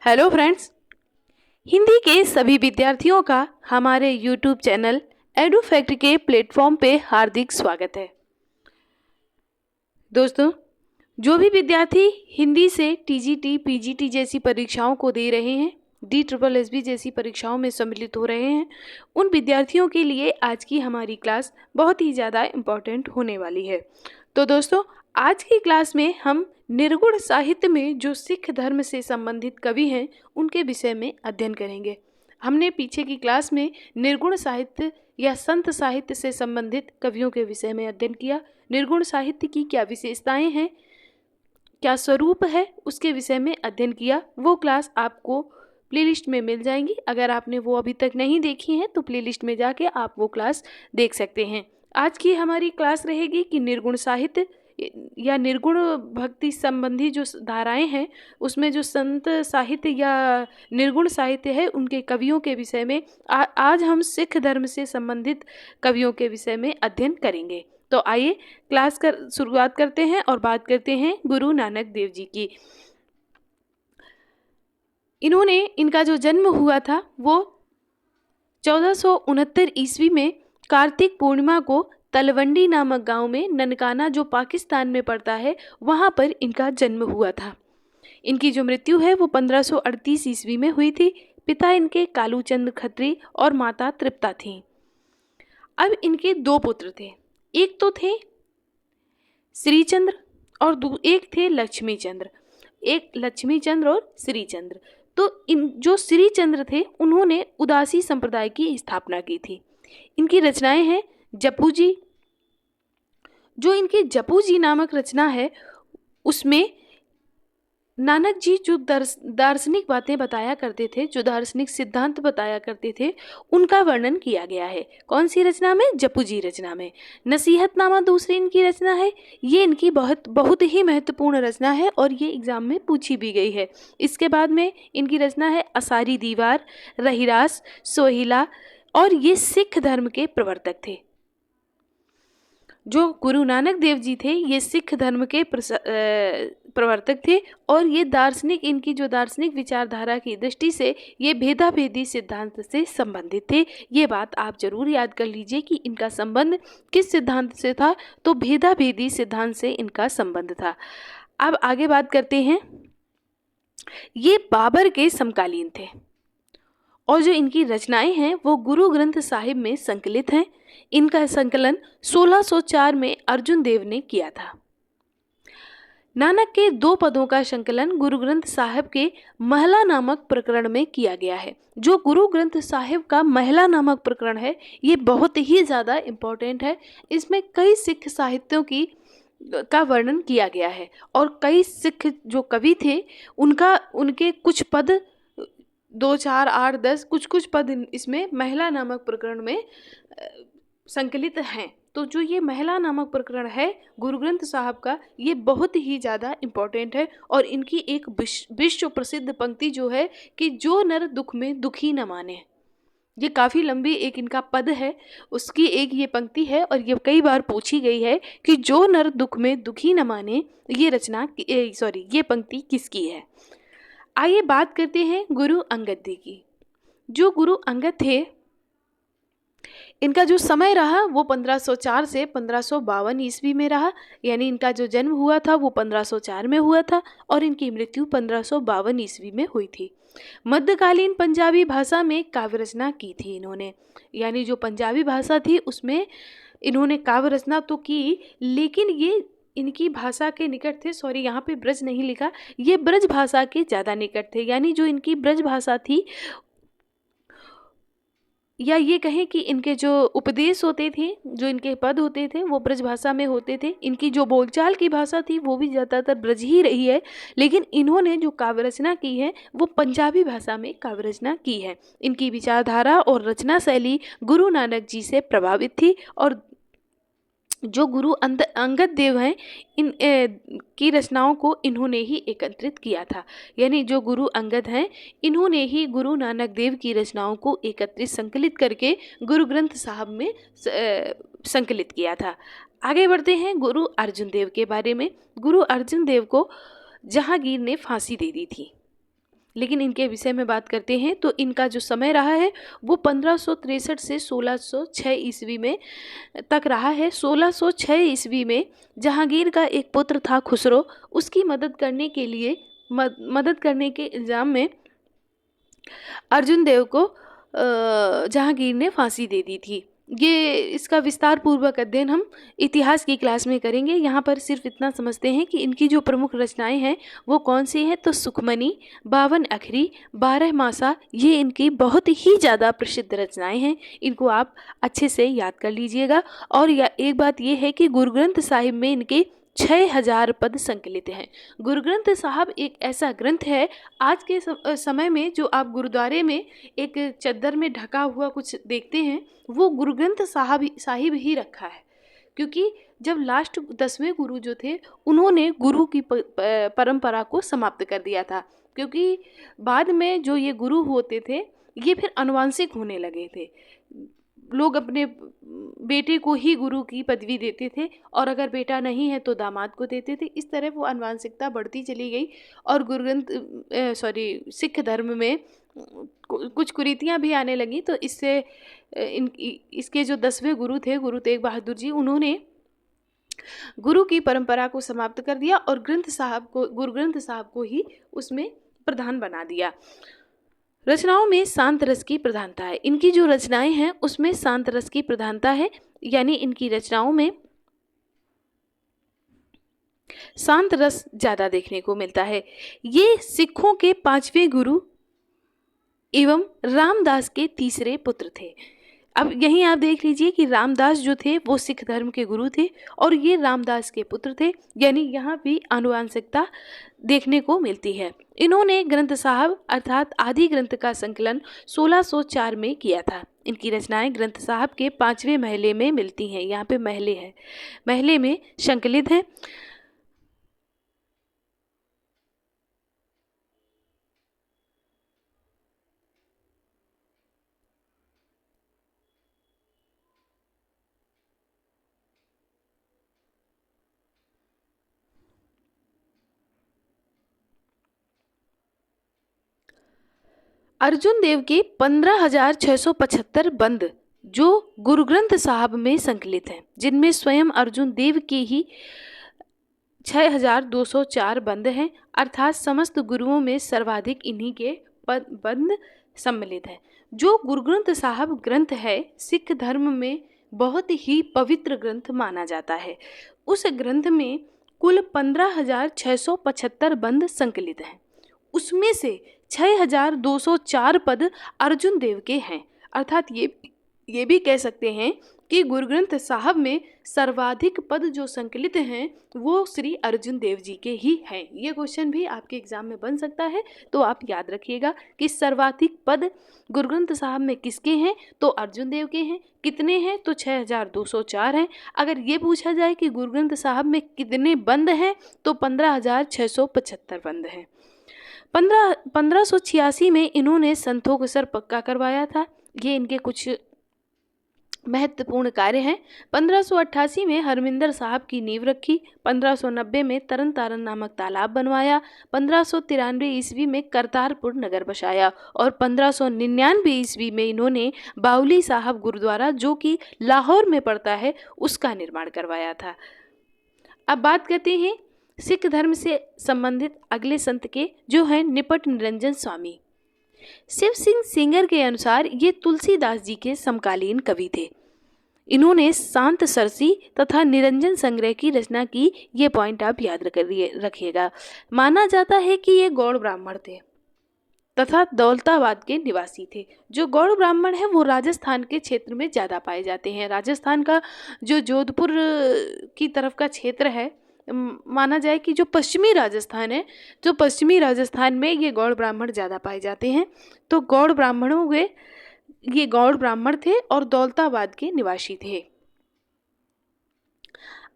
Hello friends, Hindi के सभी विद्यार्थियों का हमारे यूट्यूब चैनल एडुफैक्ट के प्लेटफॉर्म पे हार्दिक स्वागत है। दोस्तों, जो भी विद्यार्थी हिंदी से टीजीटी, पीजीटी जैसी परीक्षाओं को दे रहे हैं, DSSB जैसी परीक्षाओं में सम्मिलित हो रहे हैं, उन विद्यार्थियों के लिए आज की हमारी क्लास बहुत ही ज़्यादा इम्पॉर्टेंट होने वाली है। तो दोस्तों, आज की क्लास में हम निर्गुण साहित्य में जो सिख धर्म से संबंधित कवि हैं उनके विषय में अध्ययन करेंगे। हमने पीछे की क्लास में निर्गुण साहित्य या संत साहित्य से संबंधित कवियों के विषय में अध्ययन किया। निर्गुण साहित्य की क्या विशेषताएं हैं, क्या स्वरूप है, उसके विषय में अध्ययन किया। वो क्लास आपको प्लेलिस्ट में मिल जाएंगी। अगर आपने वो अभी तक नहीं देखी हैं तो प्लेलिस्ट में जाके आप वो क्लास देख सकते हैं। आज की हमारी क्लास रहेगी कि निर्गुण साहित्य या निर्गुण भक्ति संबंधी जो धाराएं हैं उसमें जो संत साहित्य या निर्गुण साहित्य है उनके कवियों के विषय में आज हम सिख धर्म से संबंधित कवियों के विषय में अध्ययन करेंगे। तो आइए क्लास शुरुआत करते हैं और बात करते हैं गुरु नानक देव जी की। इनका जो जन्म हुआ था वो 1469 ईस्वी में कार्तिक पूर्णिमा को तलवंडी नामक गांव में ननकाना, जो पाकिस्तान में पड़ता है, वहां पर इनका जन्म हुआ था। इनकी जो मृत्यु है वो 1538 ईस्वी में हुई थी। पिता इनके कालूचंद खत्री और माता तृप्ता थीं। अब इनके दो पुत्र थे, एक तो थे श्रीचंद्र और एक थे लक्ष्मीचंद्र। एक लक्ष्मीचंद्र और श्रीचंद्र। तो इन जो श्रीचंद्र थे उन्होंने उदासी संप्रदाय की स्थापना की थी। इनकी रचनाएं हैं जपू जी। जो इनकी जपू जी नामक रचना है उसमें नानक जी जो दार्शनिक बातें बताया करते थे, जो दार्शनिक सिद्धांत बताया करते थे, उनका वर्णन किया गया है। कौन सी रचना में? जपू जी रचना में। नसीहतनामा दूसरी इनकी रचना है। ये इनकी बहुत ही महत्वपूर्ण रचना है और ये एग्जाम में पूछी भी गई है। इसके बाद में इनकी रचना है असारी दीवार, रहीरास, सोहिला, और ये सिख धर्म के प्रवर्तक थे। जो गुरु नानक देव जी थे ये सिख धर्म के प्रवर्तक थे और ये इनकी जो दार्शनिक विचारधारा की दृष्टि से ये भेदाभेदी सिद्धांत से संबंधित थे। ये बात आप जरूर याद कर लीजिए कि इनका संबंध किस सिद्धांत से था, तो भेदाभेदी सिद्धांत से इनका संबंध था। अब आगे बात करते हैं। ये बाबर के समकालीन थे और जो इनकी रचनाएं हैं वो गुरु ग्रंथ साहिब में संकलित हैं। इनका संकलन 1604 में अर्जुन देव ने किया था। नानक के दो पदों का संकलन गुरु ग्रंथ साहिब के महला नामक प्रकरण में किया गया है। जो गुरु ग्रंथ साहिब का महला नामक प्रकरण है ये बहुत ही ज़्यादा इम्पोर्टेंट है। इसमें कई सिख साहित्यों का वर्णन किया गया है और कई सिख जो कवि थे उनके कुछ पद 2, 4, 8, 10 कुछ पद इसमें महला नामक प्रकरण में संकलित हैं। तो जो ये महला नामक प्रकरण है गुरु ग्रंथ साहब का, ये बहुत ही ज़्यादा इम्पोर्टेंट है। और इनकी एक विश्व प्रसिद्ध पंक्ति जो है कि जो नर दुख में दुखी न माने, ये काफ़ी लंबी एक इनका पद है, उसकी एक ये पंक्ति है और ये कई बार पूछी गई है कि जो नर दुख में दुखी न माने, ये पंक्ति किसकी है। आइए बात करते हैं गुरु अंगद जी की। जो गुरु अंगद थे इनका जो समय रहा वो 1504 से 1552 ईस्वी में रहा। यानी इनका जो जन्म हुआ था वो 1504 में हुआ था और इनकी मृत्यु 1552 ईस्वी में हुई थी। मध्यकालीन पंजाबी भाषा में काव्य रचना की थी इन्होंने। यानी जो पंजाबी भाषा थी उसमें इन्होंने काव्य रचना तो की, लेकिन ये इनकी भाषा के निकट थे। सॉरी, यहाँ पे ब्रज नहीं लिखा, ये ब्रज भाषा के ज़्यादा निकट थे। यानी जो इनकी ब्रज भाषा थी, या ये कहें कि इनके जो उपदेश होते थे, जो इनके पद होते थे, वो ब्रज भाषा में होते थे। इनकी जो बोलचाल की भाषा थी वो भी ज़्यादातर ब्रज ही रही है, लेकिन इन्होंने जो काव्य रचना की है वो पंजाबी भाषा में काव्य रचना की है। इनकी विचारधारा और रचना शैली गुरु नानक जी से प्रभावित थी और जो गुरु अंगद देव हैं इन की रचनाओं को इन्होंने ही एकत्रित किया था। यानी जो गुरु अंगद हैं इन्होंने ही गुरु नानक देव की रचनाओं को एकत्रित संकलित करके गुरु ग्रंथ साहब में संकलित किया था। आगे बढ़ते हैं गुरु अर्जुन देव के बारे में। गुरु अर्जुन देव को जहांगीर ने फांसी दे दी थी। लेकिन इनके विषय में बात करते हैं तो इनका जो समय रहा है वो 1563 से 1606 ईस्वी में तक रहा है। 1606 ईस्वी में जहांगीर का एक पुत्र था खुसरो, उसकी मदद करने के इल्ज़ाम में अर्जुन देव को जहांगीर ने फांसी दे दी थी। ये इसका विस्तार पूर्वक अध्ययन हम इतिहास की क्लास में करेंगे। यहाँ पर सिर्फ इतना समझते हैं कि इनकी जो प्रमुख रचनाएं हैं वो कौन सी हैं, तो सुखमनी, 52 अखरी, 12 मासा, ये इनकी बहुत ही ज़्यादा प्रसिद्ध रचनाएं हैं। इनको आप अच्छे से याद कर लीजिएगा। और एक बात ये है कि गुरु ग्रंथ साहिब में इनके 6000 पद संकलित हैं। गुरु ग्रंथ साहब एक ऐसा ग्रंथ है, आज के समय में जो आप गुरुद्वारे में एक चद्दर में ढका हुआ कुछ देखते हैं वो गुरु ग्रंथ साहिब ही रखा है। क्योंकि जब लास्ट 10वें गुरु जो थे उन्होंने गुरु की परंपरा को समाप्त कर दिया था। क्योंकि बाद में जो ये गुरु होते थे ये फिर आनुवंशिक होने लगे थे। लोग अपने बेटे को ही गुरु की पदवी देते थे और अगर बेटा नहीं है तो दामाद को देते थे। इस तरह वो आनुवंशिकता बढ़ती चली गई और सिख धर्म में कुछ कुरीतियाँ भी आने लगी। तो इससे इसके जो 10वें गुरु थे, गुरु तेग बहादुर जी, उन्होंने गुरु की परंपरा को समाप्त कर दिया और गुरु ग्रंथ साहब को ही उसमें प्रधान बना दिया। रचनाओं में शांत रस की प्रधानता है। इनकी जो रचनाएं हैं उसमें शांत रस की प्रधानता है, यानी इनकी रचनाओं में शांत रस ज्यादा देखने को मिलता है। ये सिखों के 5वें गुरु एवं रामदास के तीसरे पुत्र थे। अब यहीं आप देख लीजिए कि रामदास जो थे वो सिख धर्म के गुरु थे और ये रामदास के पुत्र थे, यानी यहाँ भी आनुवंशिकता देखने को मिलती है। इन्होंने ग्रंथ साहब अर्थात आदि ग्रंथ का संकलन 1604 में किया था। इनकी रचनाएं ग्रंथ साहब के 5वें महले में मिलती हैं। यहाँ पे महले है, महले में संकलित हैं। अर्जुन देव के 15,675 बंद जो गुरु ग्रंथ साहब में संकलित हैं, जिनमें स्वयं अर्जुन देव के ही 6,204 बंद हैं, अर्थात समस्त गुरुओं में सर्वाधिक इन्हीं के बंद सम्मिलित हैं। जो गुरु ग्रंथ साहब ग्रंथ है सिख धर्म में बहुत ही पवित्र ग्रंथ माना जाता है। उस ग्रंथ में कुल 15,675 बंद संकलित हैं। उसमें से 6,204 पद अर्जुन देव के हैं। अर्थात ये भी कह सकते हैं कि गुरु ग्रंथ साहब में सर्वाधिक पद जो संकलित हैं वो श्री अर्जुन देव जी के ही हैं। ये क्वेश्चन भी आपके एग्जाम में बन सकता है, तो आप याद रखिएगा कि सर्वाधिक पद गुरु ग्रंथ साहब में किसके हैं, तो अर्जुन देव के हैं। कितने हैं, तो 6,204 हैं। अगर ये पूछा जाए कि गुरु ग्रंथ साहब में कितने बंद हैं, तो 15,675 बंद हैं। 1586 में इन्होंने संतों को सर पक्का करवाया था। ये इनके कुछ महत्वपूर्ण कार्य हैं। 1588 में हरमिंदर साहब की नींव रखी। 1590 में तरन तारण नामक तालाब बनवाया। 1593 ईस्वी में करतारपुर नगर बसाया और 1599 ईस्वी में इन्होंने बाउली साहब गुरुद्वारा जो कि लाहौर में पड़ता है उसका निर्माण करवाया था। अब बात करते हैं सिख धर्म से संबंधित अगले संत के, जो हैं निपट निरंजन स्वामी। शिव सिंह सेंगर के अनुसार ये तुलसीदास जी के समकालीन कवि थे। इन्होंने शांत सरसी तथा निरंजन संग्रह की रचना की। ये पॉइंट आप याद रखिएगा। माना जाता है कि ये गौड़ ब्राह्मण थे तथा दौलताबाद के निवासी थे। जो गौड़ ब्राह्मण है वो राजस्थान के क्षेत्र में ज़्यादा पाए जाते हैं। राजस्थान का जो जोधपुर की तरफ का क्षेत्र है, माना जाए कि जो पश्चिमी राजस्थान है, जो पश्चिमी राजस्थान में ये गौड़ ब्राह्मण ज़्यादा पाए जाते हैं। तो गौड़ ब्राह्मणों के ये गौड़ ब्राह्मण थे और दौलताबाद के निवासी थे।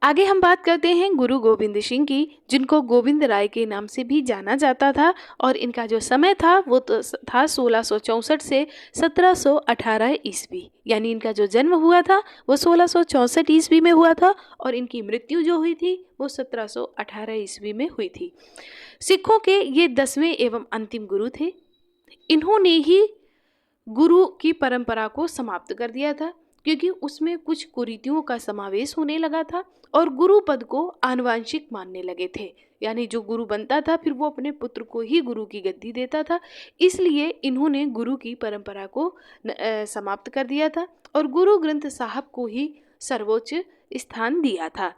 आगे हम बात करते हैं गुरु गोविंद सिंह की, जिनको गोविंद राय के नाम से भी जाना जाता था। और इनका जो समय था वो तो था 1664 से 1718 ईस्वी, यानी इनका जो जन्म हुआ था वो 1664 ईस्वी में हुआ था और इनकी मृत्यु जो हुई थी वो 1718 ईस्वी में हुई थी। सिखों के ये 10वें एवं अंतिम गुरु थे। इन्होंने ही गुरु की परंपरा को समाप्त कर दिया था, क्योंकि उसमें कुछ कुरीतियों का समावेश होने लगा था और गुरु पद को आनुवांशिक मानने लगे थे, यानी जो गुरु बनता था फिर वो अपने पुत्र को ही गुरु की गद्दी देता था। इसलिए इन्होंने गुरु की परंपरा को समाप्त कर दिया था और गुरु ग्रंथ साहब को ही सर्वोच्च स्थान दिया था।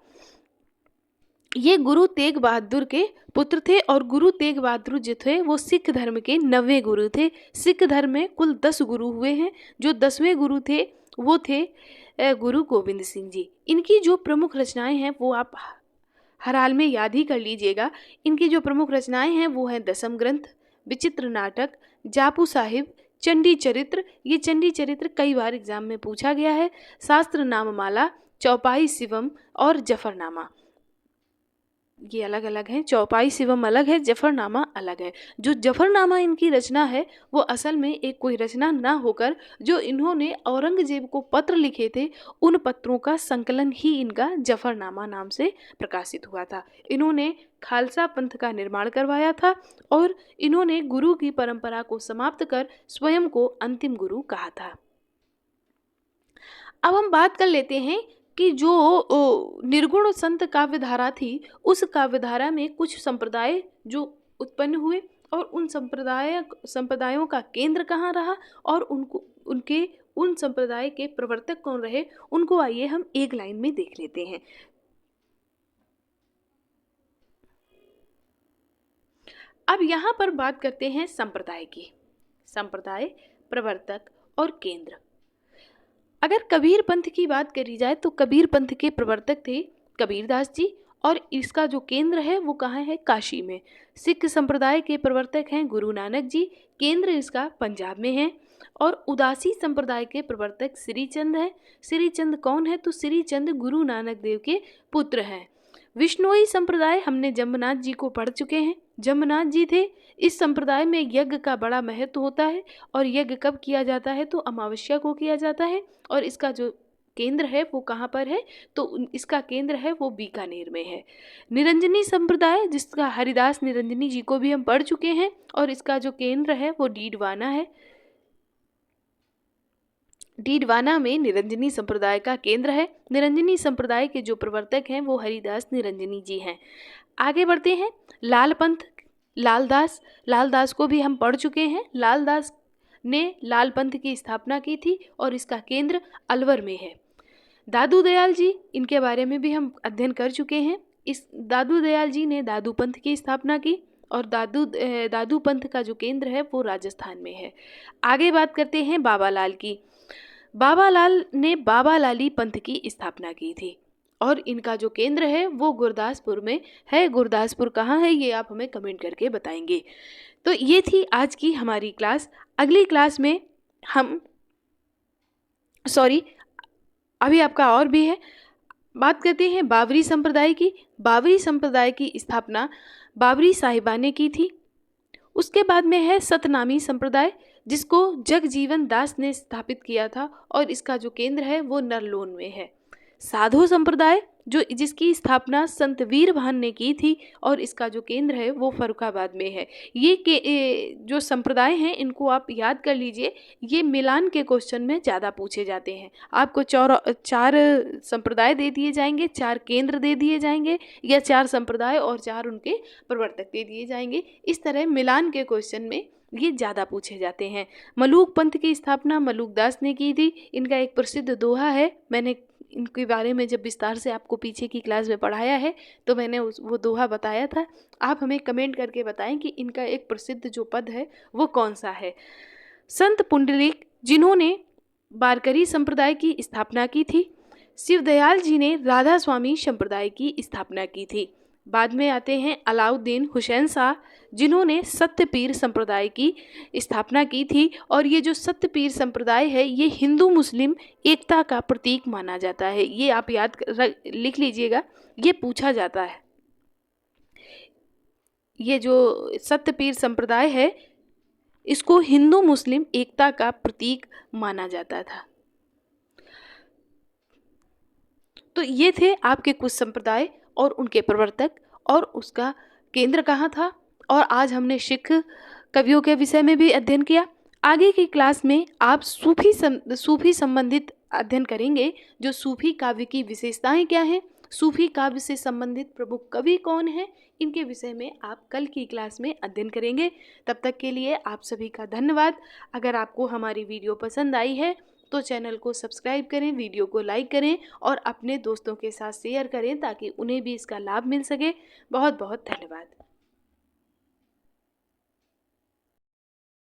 ये गुरु तेग बहादुर के पुत्र थे और गुरु तेग बहादुर जो थे वो सिख धर्म के 9वें गुरु थे। सिख धर्म में कुल 10 गुरु हुए हैं। जो 10वें गुरु थे वो थे गुरु गोविंद सिंह जी। इनकी जो प्रमुख रचनाएं हैं वो आप हर हाल में याद ही कर लीजिएगा। इनकी जो प्रमुख रचनाएं हैं वो हैं दसम ग्रंथ, विचित्र नाटक, जापू साहिब, चंडी चरित्र, ये चंडी चरित्र कई बार एग्जाम में पूछा गया है, शास्त्र नाममाला, चौपाई शिवम और जफरनामा। ये अलग अलग हैं, चौपाई शिवम अलग है, जफरनामा अलग है। जो जफरनामा इनकी रचना है वो असल में एक कोई रचना ना होकर जो इन्होंने औरंगजेब को पत्र लिखे थे उन पत्रों का संकलन ही इनका जफरनामा नाम से प्रकाशित हुआ था। इन्होंने खालसा पंथ का निर्माण करवाया था और इन्होंने गुरु की परंपरा को समाप्त कर स्वयं को अंतिम गुरु कहा था। अब हम बात कर लेते हैं कि जो निर्गुण संत काव्यधारा थी उस काव्यधारा में कुछ संप्रदाय जो उत्पन्न हुए और उन संप्रदायों का केंद्र कहाँ रहा और उन संप्रदाय के प्रवर्तक कौन रहे, उनको आइए हम एक लाइन में देख लेते हैं। अब यहाँ पर बात करते हैं संप्रदाय की, संप्रदाय, प्रवर्तक और केंद्र। अगर कबीर पंथ की बात करी जाए तो कबीर पंथ के प्रवर्तक थे कबीरदास जी और इसका जो केंद्र है वो कहाँ है, काशी में। सिख संप्रदाय के प्रवर्तक हैं गुरु नानक जी, केंद्र इसका पंजाब में है। और उदासी संप्रदाय के प्रवर्तक श्रीचंद है। श्रीचंद कौन है, तो श्रीचंद गुरु नानक देव के पुत्र हैं। विष्णोई संप्रदाय हमने जम्बनाथ जी को पढ़ चुके हैं, जम्बनाथ जी थे। इस संप्रदाय में यज्ञ का बड़ा महत्व होता है और यज्ञ कब किया जाता है, तो अमावस्या को किया जाता है और इसका जो केंद्र है वो कहाँ पर है, तो इसका केंद्र है वो बीकानेर में है। निरंजनी संप्रदाय जिसका हरिदास निरंजनी जी को भी हम पढ़ चुके हैं और इसका जो केंद्र है वो डीडवाना है। डीडवाना में निरंजनी संप्रदाय का केंद्र है। निरंजनी संप्रदाय के जो प्रवर्तक हैं वो हरिदास निरंजनी जी हैं। आगे बढ़ते हैं, लाल पंथ, लालदास को भी हम पढ़ चुके हैं। लालदास ने लाल पंथ की स्थापना की थी और इसका केंद्र अलवर में है। दादू दयाल जी, इनके बारे में भी हम अध्ययन कर चुके हैं। इस दादू दयाल जी ने दादू पंथ की स्थापना की और दादू पंथ का जो केंद्र है वो राजस्थान में है। आगे बात करते हैं बाबा लाल की। बाबा लाल ने बाबा लाली पंथ की स्थापना की थी और इनका जो केंद्र है वो गुरदासपुर में है। गुरदासपुर कहाँ है ये आप हमें कमेंट करके बताएंगे। तो ये थी आज की हमारी क्लास। अगली क्लास में हम अभी आपका और भी है, बात करते हैं बाबरी संप्रदाय की। बाबरी संप्रदाय की स्थापना बाबरी साहिबा ने की थी। उसके बाद में है सतनामी संप्रदाय जिसको जगजीवन दास ने स्थापित किया था और इसका जो केंद्र है वो नरलोन में है। साधु संप्रदाय जिसकी स्थापना संत वीरभान ने की थी और इसका जो केंद्र है वो फर्रुखाबाद में है। जो संप्रदाय हैं इनको आप याद कर लीजिए, ये मिलान के क्वेश्चन में ज़्यादा पूछे जाते हैं। आपको 4 संप्रदाय दे दिए जाएंगे, 4 केंद्र दे दिए जाएंगे या 4 संप्रदाय और 4 उनके प्रवर्तक दे दिए जाएंगे। इस तरह मिलान के क्वेश्चन में ये ज़्यादा पूछे जाते हैं। मलूक पंथ की स्थापना मलूक दास ने की थी। इनका एक प्रसिद्ध दोहा है, मैंने इनके बारे में जब विस्तार से आपको पीछे की क्लास में पढ़ाया है तो मैंने वो दोहा बताया था। आप हमें कमेंट करके बताएं कि इनका एक प्रसिद्ध जो पद है वो कौन सा है। संत पुंडलिक जिन्होंने वारकरी संप्रदाय की स्थापना की थी। शिवदयाल जी ने राधा स्वामी संप्रदाय की स्थापना की थी। बाद में आते हैं अलाउद्दीन हुसैन शाह, जिन्होंने सत्यपीर संप्रदाय की स्थापना की थी। और ये जो सत्यपीर संप्रदाय है ये हिंदू मुस्लिम एकता का प्रतीक माना जाता है। ये आप लिख लीजिएगा, ये पूछा जाता है। ये जो सत्यपीर संप्रदाय है इसको हिंदू मुस्लिम एकता का प्रतीक माना जाता था। तो ये थे आपके कुछ संप्रदाय और उनके प्रवर्तक और उसका केंद्र कहाँ था। और आज हमने सिख कवियों के विषय में भी अध्ययन किया। आगे की क्लास में आप सूफी संबंधित अध्ययन करेंगे। जो सूफी काव्य की विशेषताएं क्या हैं, सूफी काव्य से संबंधित प्रमुख कवि कौन हैं, इनके विषय में आप कल की क्लास में अध्ययन करेंगे। तब तक के लिए आप सभी का धन्यवाद। अगर आपको हमारी वीडियो पसंद आई है तो चैनल को सब्सक्राइब करें, वीडियो को लाइक करें और अपने दोस्तों के साथ शेयर करें ताकि उन्हें भी इसका लाभ मिल सके। बहुत बहुत धन्यवाद।